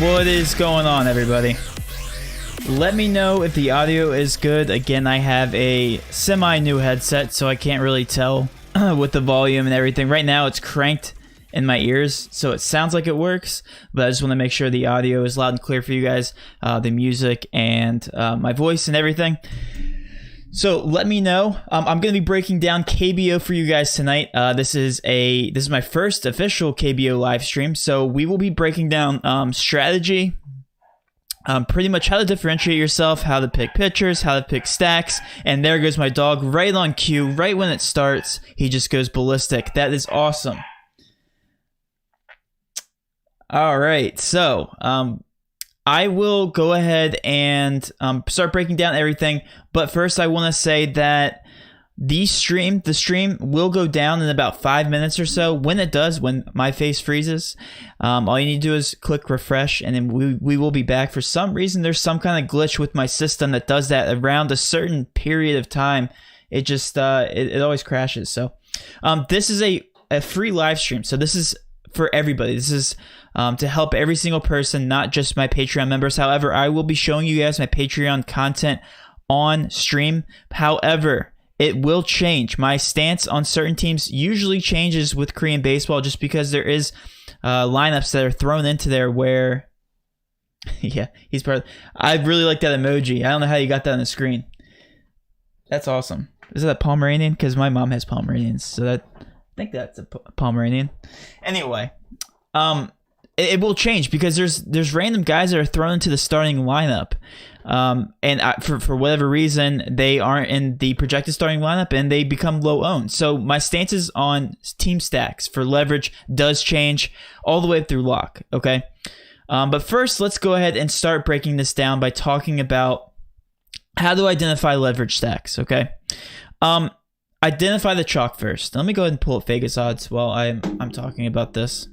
What is going on, everybody? Let me know if the audio is good. Again, I have a semi-new headset, so I can't really tell with the volume and everything. Right now, it's cranked in my ears, so it sounds like it works, but I just want to make sure the audio is loud and clear for you guys, the music and my voice and everything. So let me know. I'm going to be breaking down KBO for you guys tonight. This is my first official KBO live stream, so we will be breaking down strategy, pretty much how to differentiate yourself, how to pick pitchers, how to pick stacks, and there goes my dog right on cue, right when it starts. He just goes ballistic. That is awesome. All right, so I will go ahead and start breaking down everything. But first, I want to say that the stream will go down in about 5 minutes or so. When it does, when my face freezes, all you need to do is click refresh, and then we will be back. For some reason, there's some kind of glitch with my system that does that around a certain period of time. It just it always crashes. So this is a free live stream. So this is for everybody. This is to help every single person, not just my Patreon members. However, I will be showing you guys my Patreon content on stream. However, it will change. My stance on certain teams usually changes with Korean baseball just because there is lineups that are thrown into there where, yeah, he's part of, I really like that emoji. I don't know how you got that on the screen. That's awesome. Is that a Pomeranian? Because my mom has Pomeranians, so I think that's a Pomeranian. Anyway, it will change because there's random guys that are thrown into the starting lineup, and for whatever reason they aren't in the projected starting lineup and they become low owned. So my stances on team stacks for leverage does change all the way through lock. Okay, but first let's go ahead and start breaking this down by talking about how to identify leverage stacks. Okay, identify the chalk first. Let me go ahead and pull up Vegas odds while I'm talking about this.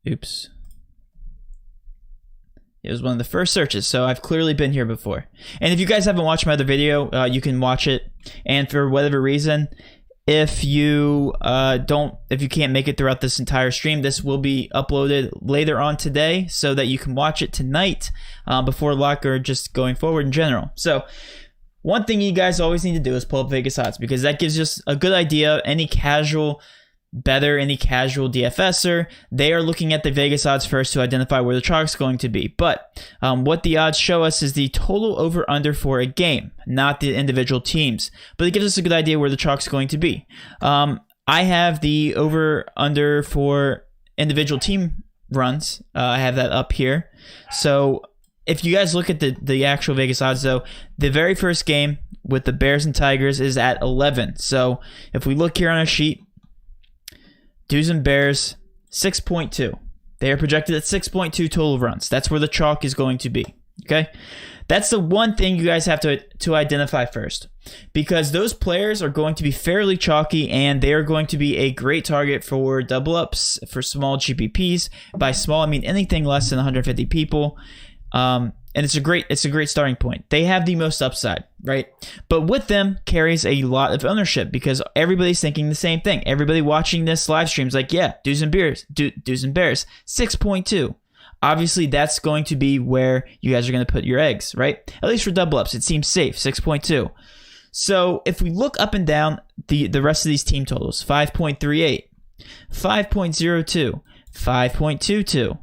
Oops. It was one of the first searches, so I've clearly been here before. And if you guys haven't watched my other video, you can watch it. And for whatever reason, if you can't make it throughout this entire stream, this will be uploaded later on today so that you can watch it tonight before lock or just going forward in general. So one thing you guys always need to do is pull up Vegas odds because that gives us a good idea. Any casual DFSer, they are looking at the Vegas odds first to identify where the chalk's going to be. But what the odds show us is the total over-under for a game, not the individual teams. But it gives us a good idea where the chalk's going to be. I have the over-under for individual team runs. I have that up here. So if you guys look at the actual Vegas odds, though, the very first game with the Bears and Tigers is at 11. So if we look here on our sheet, Dudes and Bears, 6.2. They are projected at 6.2 total runs. That's where the chalk is going to be. Okay? That's the one thing you guys have to identify first. Because those players are going to be fairly chalky and they are going to be a great target for double ups, for small GPPs. By small, I mean anything less than 150 people. And it's a great starting point. They have the most upside, right? But with them carries a lot of ownership because everybody's thinking the same thing. Everybody watching this live stream is like, yeah, Dudes and Bears, 6.2. Obviously, that's going to be where you guys are going to put your eggs, right? At least for double ups, it seems safe, 6.2. So if we look up and down the rest of these team totals, 5.38, 5.02, 5.22.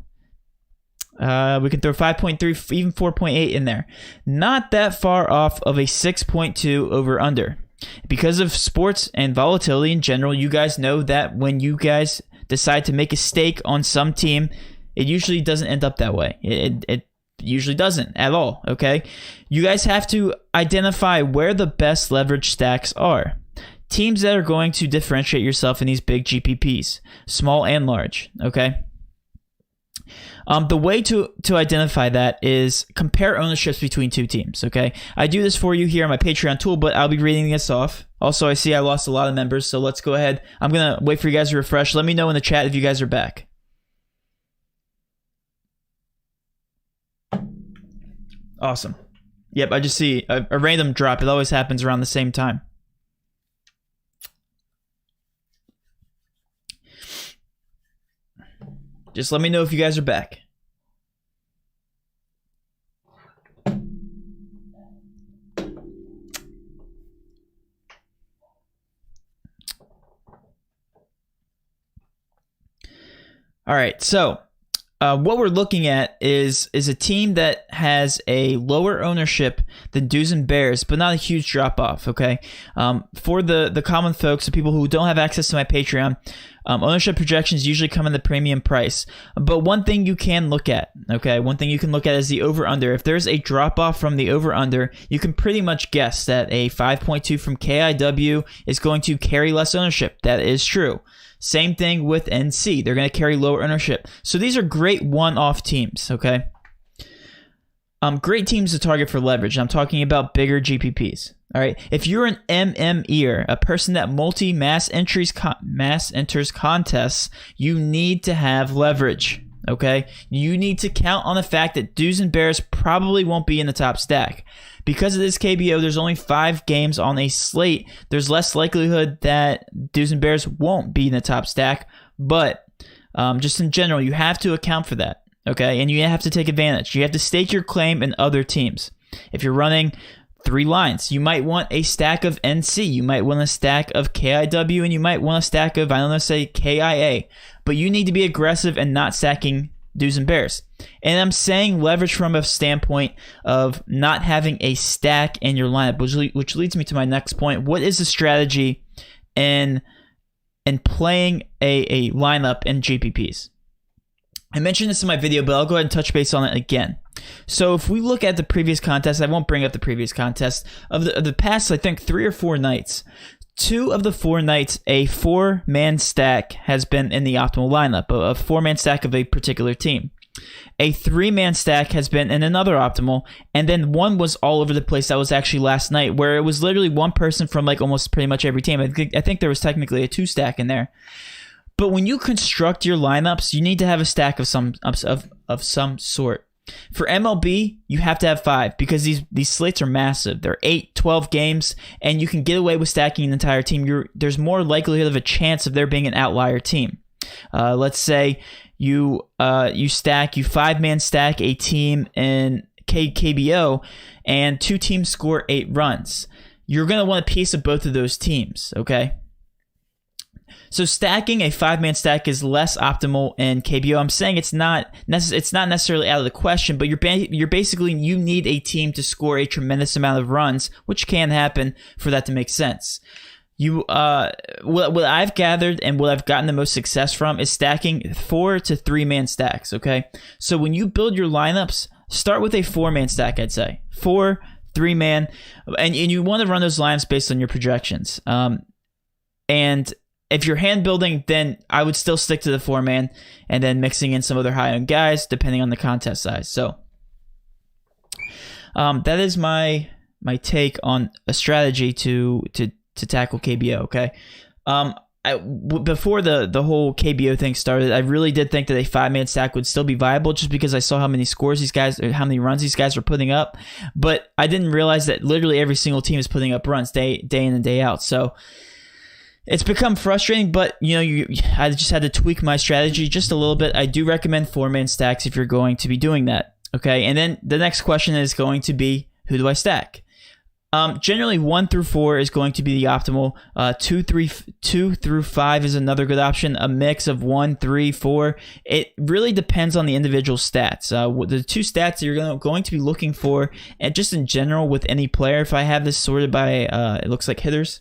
We can throw 5.3, even 4.8 in there. Not that far off of a 6.2 over under. Because of sports and volatility in general, you guys know that when you guys decide to make a stake on some team, it usually doesn't end up that way. It usually doesn't at all, okay? You guys have to identify where the best leverage stacks are. Teams that are going to differentiate yourself in these big GPPs, small and large, okay? The way to identify that is compare ownerships between two teams, okay? I do this for you here on my Patreon tool, but I'll be reading this off. Also, I see I lost a lot of members, so let's go ahead. I'm going to wait for you guys to refresh. Let me know in the chat if you guys are back. Awesome. Yep, I just see a random drop. It always happens around the same time. Just let me know if you guys are back. All right, so what we're looking at is a team that has a lower ownership than Doos and Bears, but not a huge drop-off, okay? For the common folks, the people who don't have access to my Patreon, ownership projections usually come in the premium price. But one thing you can look at, okay? One thing you can look at is the over-under. If there's a drop-off from the over-under, you can pretty much guess that a 5.2 from KIW is going to carry less ownership. That is true. Same thing with NC. They're going to carry lower ownership. So these are great one-off teams, okay? Great teams to target for leverage. I'm talking about bigger GPPs. All right. If you're an MMEer, a person that mass enters contests, you need to have leverage. Okay. You need to count on the fact that Doos and Bears probably won't be in the top stack. Because of this KBO, there's only 5 games on a slate. There's less likelihood that Doos and Bears won't be in the top stack. But just in general, you have to account for that. Okay, and you have to take advantage. You have to stake your claim in other teams. If you're running 3 lines, you might want a stack of NC. You might want a stack of KIW, and you might want a stack of, I don't know, say KIA. But you need to be aggressive and not stacking Doos and Bears. And I'm saying leverage from a standpoint of not having a stack in your lineup, which leads me to my next point. What is the strategy in playing a lineup in GPPs? I mentioned this in my video, but I'll go ahead and touch base on it again. So if we look at the previous contest, I won't bring up the previous contest. Of the past, I think 3 or 4 nights, 2 of the 4 nights, a 4-man stack has been in the optimal lineup, a 4-man stack of a particular team. A 3-man stack has been in another optimal, and then one was all over the place. That was actually last night, where it was literally one person from like almost pretty much every team. I think there was technically a 2 stack in there. But when you construct your lineups, you need to have a stack of some sort. For MLB, you have to have 5 because these slates are massive. They're 8, 12 games, and you can get away with stacking an entire team. There's more likelihood of a chance of there being an outlier team. Let's say you 5-man stack a team in KBO, and 2 teams score 8 runs. You're going to want a piece of both of those teams, okay? So stacking a 5-man stack is less optimal in KBO. I'm saying it's not necessarily out of the question, but you're basically, you need a team to score a tremendous amount of runs, which can happen for that to make sense. What I've gathered and what I've gotten the most success from is stacking 4 to 3-man stacks. Okay, so when you build your lineups, start with a 4-man stack. I'd say 4, 3-man, and you want to run those lines based on your projections. And if you're hand building, then I would still stick to the 4-man and then mixing in some other high-end guys depending on the contest size. So that is my take on a strategy to tackle KBO. Okay, before the whole KBO thing started, I really did think that a 5-man stack would still be viable, just because I saw how many scores these guys, or how many runs these guys were putting up. But I didn't realize that literally every single team is putting up runs day in and day out. So it's become frustrating, but I just had to tweak my strategy just a little bit. I do recommend 4-man stacks if you're going to be doing that. Okay, and then the next question is going to be, who do I stack? Generally 1 through 4 is going to be the optimal. 2 through 5 is another good option. A mix of 1, 3, 4. It really depends on the individual stats. The 2 stats that you're going to be looking for, and just in general with any player, if I have this sorted by, it looks like hitters,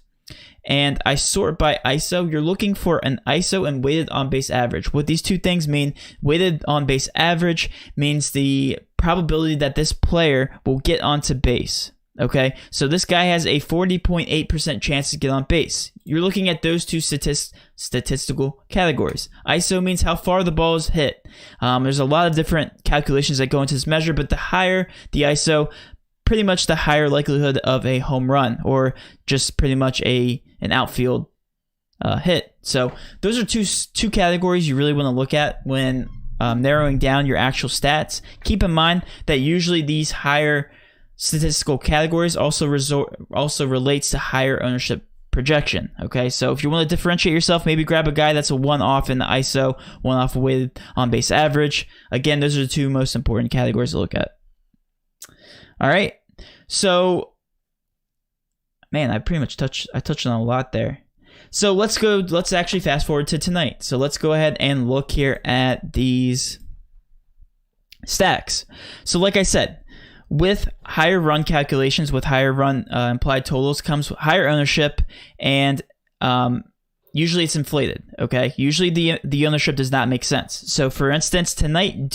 and I sort by ISO, you're looking for an ISO and weighted on base average. What these 2 things mean: weighted on base average means the probability that this player will get onto base. Okay, so this guy has a 40.8% chance to get on base. You're looking at those 2 statistical categories. ISO means how far the ball is hit. There's a lot of different calculations that go into this measure, but the higher the ISO, pretty much the higher likelihood of a home run, or just pretty much an outfield hit. So those are two categories you really want to look at when narrowing down your actual stats. Keep in mind that usually these higher statistical categories also relates to higher ownership projection. Okay, so if you want to differentiate yourself, maybe grab a guy that's a one-off in the ISO, one-off weighted on base average. Again, those are the two most important categories to look at. All right, so man, I pretty much touched on a lot there. So let's actually fast forward to tonight. So let's go ahead and look here at these stacks. So like I said, with higher run calculations, with higher run implied totals comes higher ownership, and usually it's inflated. Okay, usually the ownership does not make sense. So for instance, tonight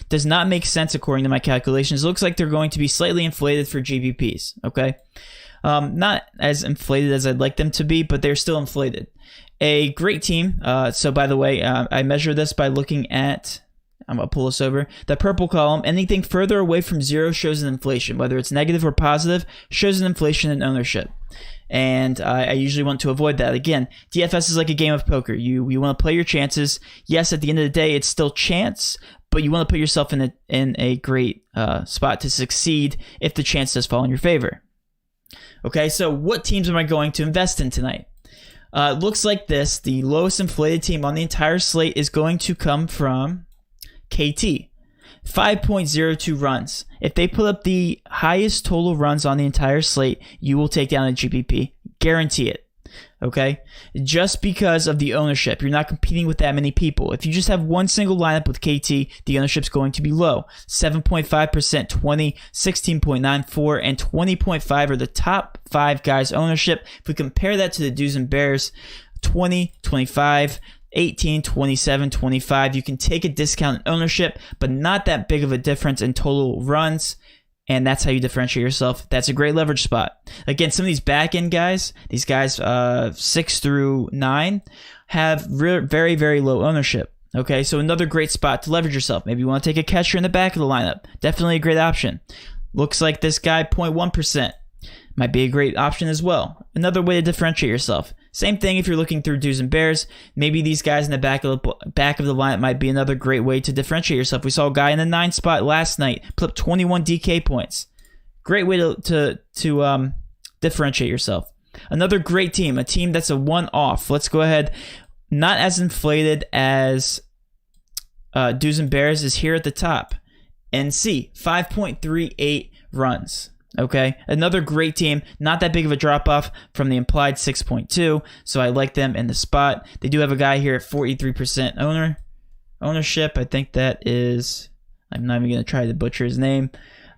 does not make sense according to my calculations. It looks like they're going to be slightly inflated for GPPs. Okay, not as inflated as I'd like them to be, but they're still inflated. A great team. So by the way, I measure this by looking at, I'm going to pull this over, the purple column. Anything further away from zero shows an inflation. Whether it's negative or positive, shows an inflation in ownership. And I usually want to avoid that. Again, DFS is like a game of poker. You want to play your chances. Yes, at the end of the day, it's still chance, but you want to put yourself in a great spot to succeed if the chance does fall in your favor. Okay, so what teams am I going to invest in tonight? It looks like this. The lowest inflated team on the entire slate is going to come from KT. 5.02 runs. If they put up the highest total runs on the entire slate, you will take down a GPP. Guarantee it. Okay? Just because of the ownership. You're not competing with that many people. If you just have one single lineup with KT, the ownership's going to be low. 7.5%, 20, 16.94, and 20.5 are the top 5 guys' ownership. If we compare that to the Do's and Bears, 20, 25, 18, 27, 25. You can take a discount in ownership, but not that big of a difference in total runs, and that's how you differentiate yourself. That's a great leverage spot. Again, some of these back-end guys, these guys 6 through 9, have very, very low ownership. Okay, so another great spot to leverage yourself. Maybe you want to take a catcher in the back of the lineup. Definitely a great option. Looks like this guy, 0.1%. Might be a great option as well. Another way to differentiate yourself. Same thing if you're looking through Do's and Bears. Maybe these guys in the back of the lineup might be another great way to differentiate yourself. We saw a guy in the 9 spot last night put up 21 DK points. Great way to differentiate yourself. Another great team, a team that's a one-off. Let's go ahead. Not as inflated as Do's and Bears is here at the top. NC, 5.38 runs. Okay, another great team, not that big of a drop-off from the implied 6.2, so I like them in the spot. They do have a guy here at 43% ownership. I think that is, I'm not even going to try to butcher his name,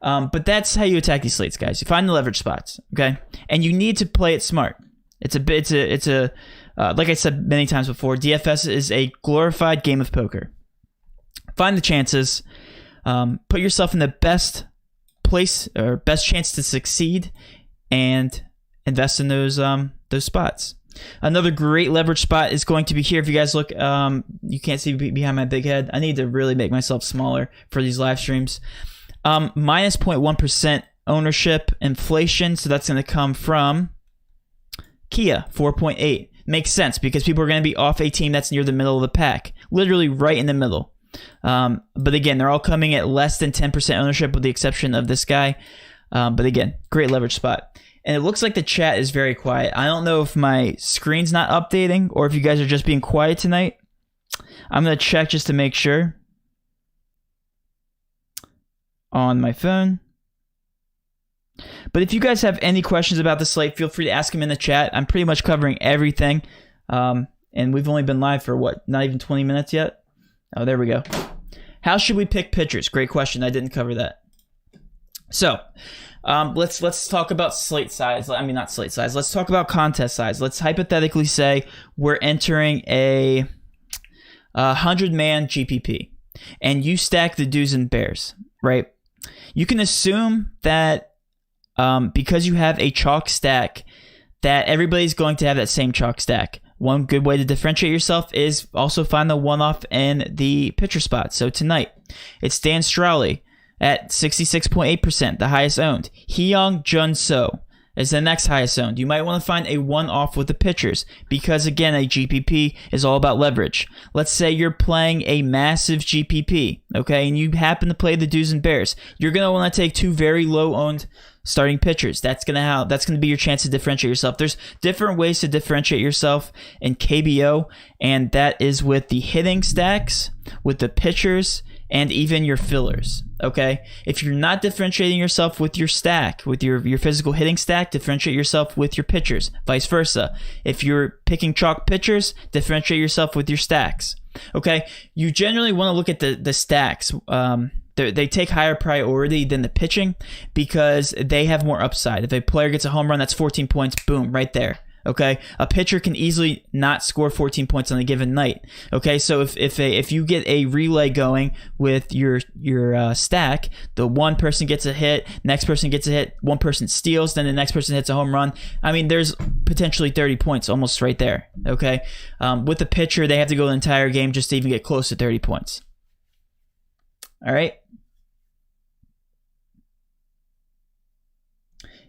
but that's how you attack these slates, guys. You find the leverage spots, okay, and you need to play it smart. It's a like I said many times before, DFS is a glorified game of poker. Find the chances, put yourself in the best place or best chance to succeed, and invest in those spots. Another great leverage spot is going to be here. If you guys look, you can't see behind my big head. I need to really make myself smaller for these live streams. Minus 0.1% ownership inflation, so that's going to come from Kia, 4.8. Makes sense because people are going to be off a team that's near the middle of the pack, literally right in the middle. But again, they're all coming at less than 10% ownership with the exception of this guy. But again, great leverage spot. And it looks like the chat is very quiet. I don't know if my screen's not updating or if you guys are just being quiet tonight. I'm going to check just to make sure on my phone. But if you guys have any questions about the slate, feel free to ask them in the chat. I'm pretty much covering everything. And we've only been live for what, not even 20 minutes yet? Oh, there we go. How should we pick pitchers? Great question. I didn't cover that. So, let's talk about slate size. I mean, not slate size. Let's talk about contest size. Let's hypothetically say we're entering a 100-man GPP, and you stack the Do's and Bears, right? You can assume that because you have a chalk stack, that everybody's going to have that same chalk stack. One good way to differentiate yourself is also find the one-off in the pitcher spot. So tonight, it's Dan Strawley at 66.8%, the highest owned. Hyung Jun So is the next highest owned. You might want to find a one-off with the pitchers because, again, a GPP is all about leverage. Let's say you're playing a massive GPP, okay, and you happen to play the Do's and Bears. You're going to want to take 2 very low-owned starting pitchers. That's gonna be your chance to differentiate yourself. There's different ways to differentiate yourself in KBO, and that is with the hitting stacks, with the pitchers, and even your fillers. Okay, if you're not differentiating yourself with your stack, with your physical hitting stack, differentiate yourself with your pitchers. Vice versa. If you're picking chalk pitchers, differentiate yourself with your stacks. Okay, you generally want to look at the stacks. They take higher priority than the pitching because they have more upside. If a player gets a home run, that's 14 points. Boom, right there. Okay, a pitcher can easily not score 14 points on a given night. Okay, so if you get a relay going with your stack, the one person gets a hit, next person gets a hit, one person steals, then the next person hits a home run. I mean, there's potentially 30 points almost right there. Okay, with the pitcher, they have to go the entire game just to even get close to 30 points. All right.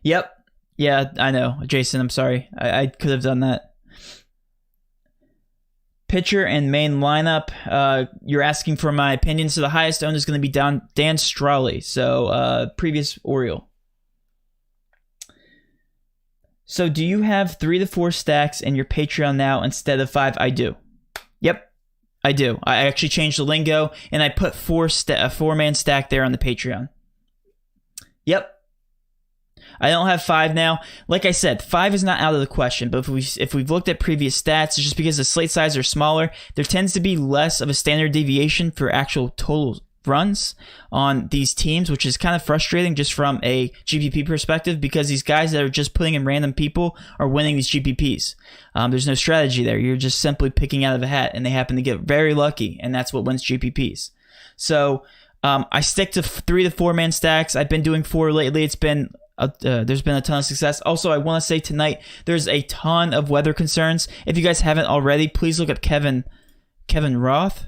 Yep. Yeah, I know. Jason, I'm sorry. I could have done that. Pitcher and main lineup. You're asking for my opinion. So the highest owned is going to be Dan Strawley. So previous Oriole. So do you have 3 to 4 stacks in your Patreon now instead of 5? I do. Yep, I do. I actually changed the lingo and I put a 4-man stack there on the Patreon. Yep. I don't have 5 now. Like I said, 5 is not out of the question, but if we've looked at previous stats, it's just because the slate sizes are smaller, there tends to be less of a standard deviation for actual total runs on these teams, which is kind of frustrating just from a GPP perspective because these guys that are just putting in random people are winning these GPPs. There's no strategy there. You're just simply picking out of a hat, and they happen to get very lucky, and that's what wins GPPs. So I stick to 3 to 4-man stacks. I've been doing 4 lately. It's been there's been a ton of success. Also, I want to say tonight there's a ton of weather concerns. If you guys haven't already, please look up Kevin Roth.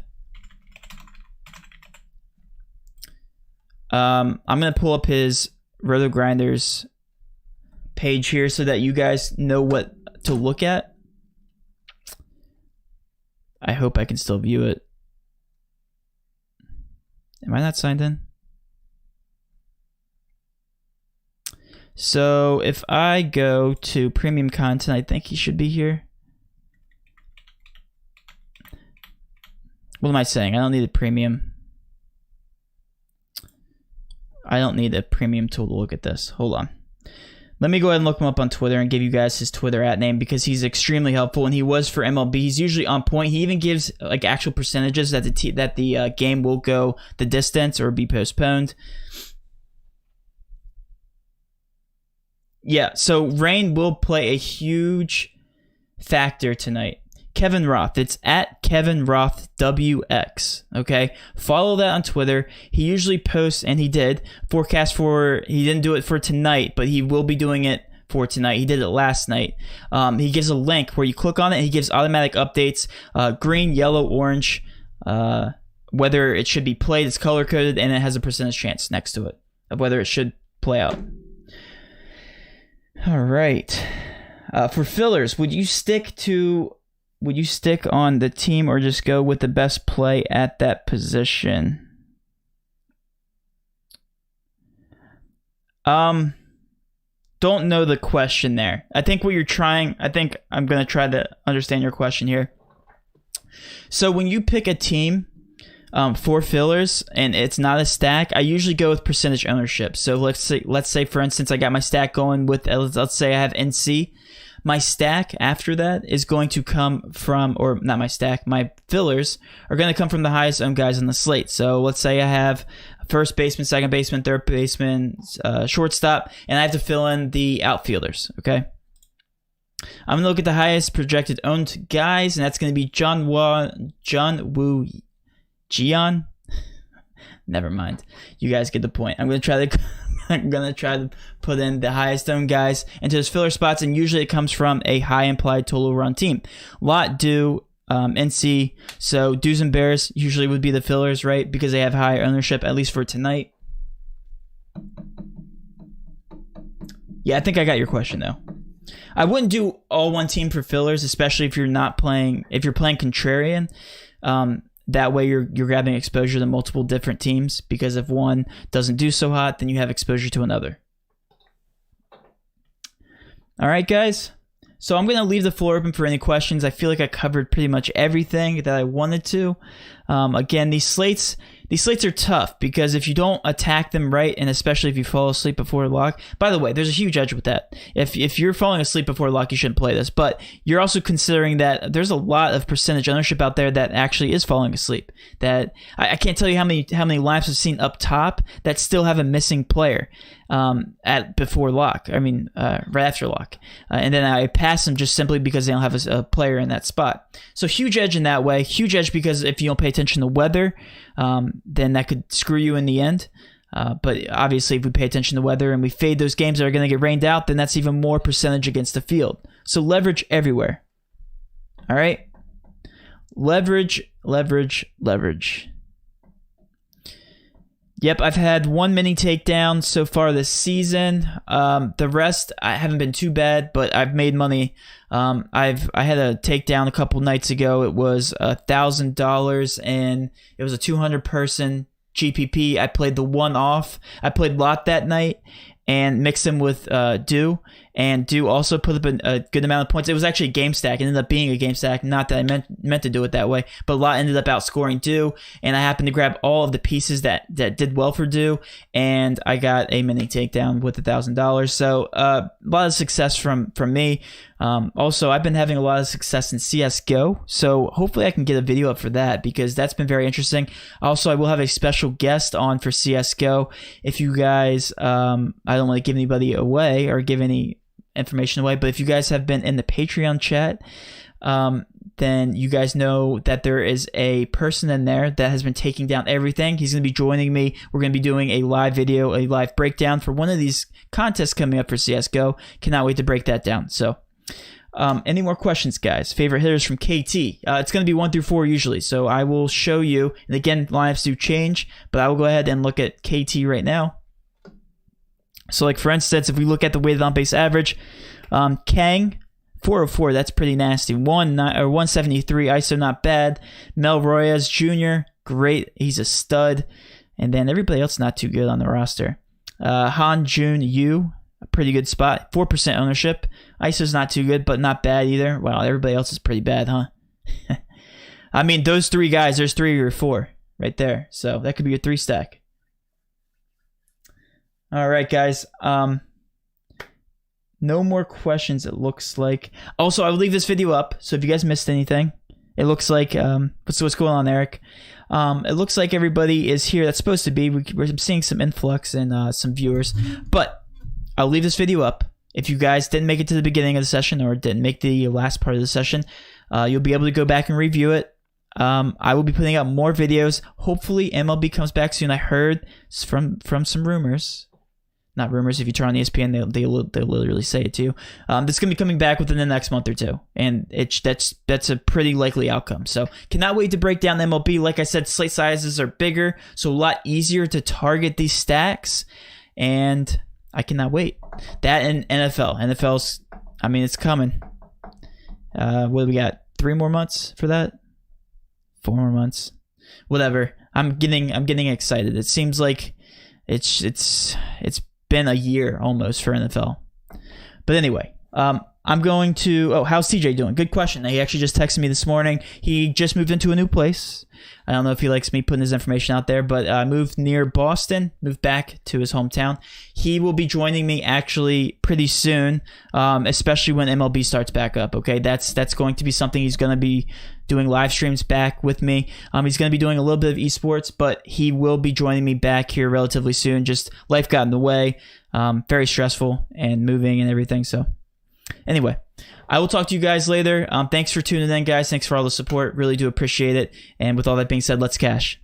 I'm gonna pull up his Roto Grinders page here so that you guys know what to look at. I hope I can still view it. Am I not signed in? So if I go to premium content, I think he should be here. What am I saying? I don't need a premium. I don't need a premium tool to look at this. Hold on. Let me go ahead and look him up on Twitter and give you guys his Twitter @ because he's extremely helpful, and he was for MLB. He's usually on point. He even gives like actual percentages that the game will go the distance or be postponed. Yeah, so rain will play a huge factor tonight. Kevin Roth, it's at Kevin Roth WX. Okay, follow that on Twitter. He usually posts, and he did forecast for. He didn't do it for tonight, but he will be doing it for tonight. He did it last night. He gives a link where you click on it, and he gives automatic updates: green, yellow, orange. Whether it should be played, it's color coded, and it has a percentage chance next to it of whether it should play out. All right. For fillers, would you stick on the team or just go with the best play at that position? Don't know the question there. I think I'm going to try to understand your question here. So when you pick a team for fillers and it's not a stack, I usually go with percentage ownership. So let's say for instance I got my stack going with, let's say I have NC. My stack after that is going to come from, or not my stack, my fillers are going to come from the highest owned guys on the slate. So let's say I have first baseman, second baseman, third baseman, shortstop, and I have to fill in the outfielders. Okay, I'm going to look at the highest projected owned guys, and that's going to be John Woo Jian. Never mind. You guys get the point. I'm going to try to put in the highest owned guys into those filler spots, and usually it comes from a high implied total run team. Lot do NC, so Doos and Bears usually would be the fillers, right? Because they have higher ownership, at least for tonight. Yeah, I think I got your question though. I wouldn't do all one team for fillers, especially if you're playing contrarian. That way you're grabbing exposure to multiple different teams, because if one doesn't do so hot, then you have exposure to another. All right, guys. So I'm going to leave the floor open for any questions. I feel like I covered pretty much everything that I wanted to. Again, these slates are tough because if you don't attack them right, and especially if you fall asleep before lock. By the way, there's a huge edge with that. If you're falling asleep before lock, you shouldn't play this. But you're also considering that there's a lot of percentage ownership out there that actually is falling asleep. That I can't tell you how many lineups I've seen up top that still have a missing player at before lock. I mean, right after lock, and then I pass them just simply because they don't have a player in that spot. So huge edge in that way. Huge edge because if you don't pay attention to weather, then that could screw you in the end. But obviously, if we pay attention to weather and we fade those games that are going to get rained out, then that's even more percentage against the field. So leverage everywhere. All right, leverage, leverage, leverage. Yep, I've had one mini takedown so far this season. The rest, I haven't been too bad, but I've made money. I had a takedown a couple nights ago. It was $1,000, and it was a 200-person GPP. I played the one off. I played lot that night and mixed them with Do. And Do also put up a good amount of points. It was actually a game stack. It ended up being a game stack. Not that I meant to do it that way. But Lot ended up outscoring Do. And I happened to grab all of the pieces that did well for Do. And I got a mini takedown with $1,000. So a lot of success from me. Also, I've been having a lot of success in CSGO. So hopefully I can get a video up for that because that's been very interesting. Also, I will have a special guest on for CSGO. If you guys, I don't want to give anybody away or give any information away, but if you guys have been in the Patreon chat, then you guys know that there is a person in there that has been taking down everything. He's going to be joining me. We're going to be doing a live video, a live breakdown for one of these contests coming up for CSGO. Cannot wait to break that down. So any more questions, guys? Favorite hitters from KT. It's going to be 1 through 4 usually, so I will show you. And again, lineups do change, but I will go ahead and look at KT right now. So like for instance, if we look at the weighted on base average, Kang 404, that's pretty nasty. 173 ISO, not bad. Mel Royas Jr., great, he's a stud. And then everybody else not too good on the roster. Han Jun Yu, a pretty good spot. 4% ownership. ISO's not too good, but not bad either. Wow, everybody else is pretty bad, huh? I mean, those three guys, there's 3 or 4 right there. So that could be your 3 stack. All right, guys. No more questions, it looks like. Also, I will leave this video up, so if you guys missed anything, it looks like, what's going on, Eric? It looks like everybody is here that's supposed to be. We're seeing some influx and some viewers, but I'll leave this video up. If you guys didn't make it to the beginning of the session or didn't make the last part of the session, you'll be able to go back and review it. I will be putting out more videos. Hopefully, MLB comes back soon. I heard from some rumors. Not rumors. If you turn on ESPN, they'll literally say it to you. That's going to be coming back within the next month or two, and that's a pretty likely outcome. So cannot wait to break down MLB. Like I said, slate sizes are bigger, so a lot easier to target these stacks, and I cannot wait. That and NFL. NFL's, I mean, it's coming. What do we got? 3 more months for that? 4 more months? Whatever. I'm getting excited. It seems like it's been a year almost for NFL. But anyway, I'm going to... Oh, how's TJ doing? Good question. He actually just texted me this morning. He just moved into a new place. I don't know if he likes me putting his information out there, but moved near Boston, moved back to his hometown. He will be joining me actually pretty soon, especially when MLB starts back up, okay? That's going to be something he's going to be doing live streams back with me. He's going to be doing a little bit of esports, but he will be joining me back here relatively soon. Just life got in the way. Very stressful and moving and everything. So anyway, I will talk to you guys later. Thanks for tuning in, guys. Thanks for all the support. Really do appreciate it. And with all that being said, let's cash.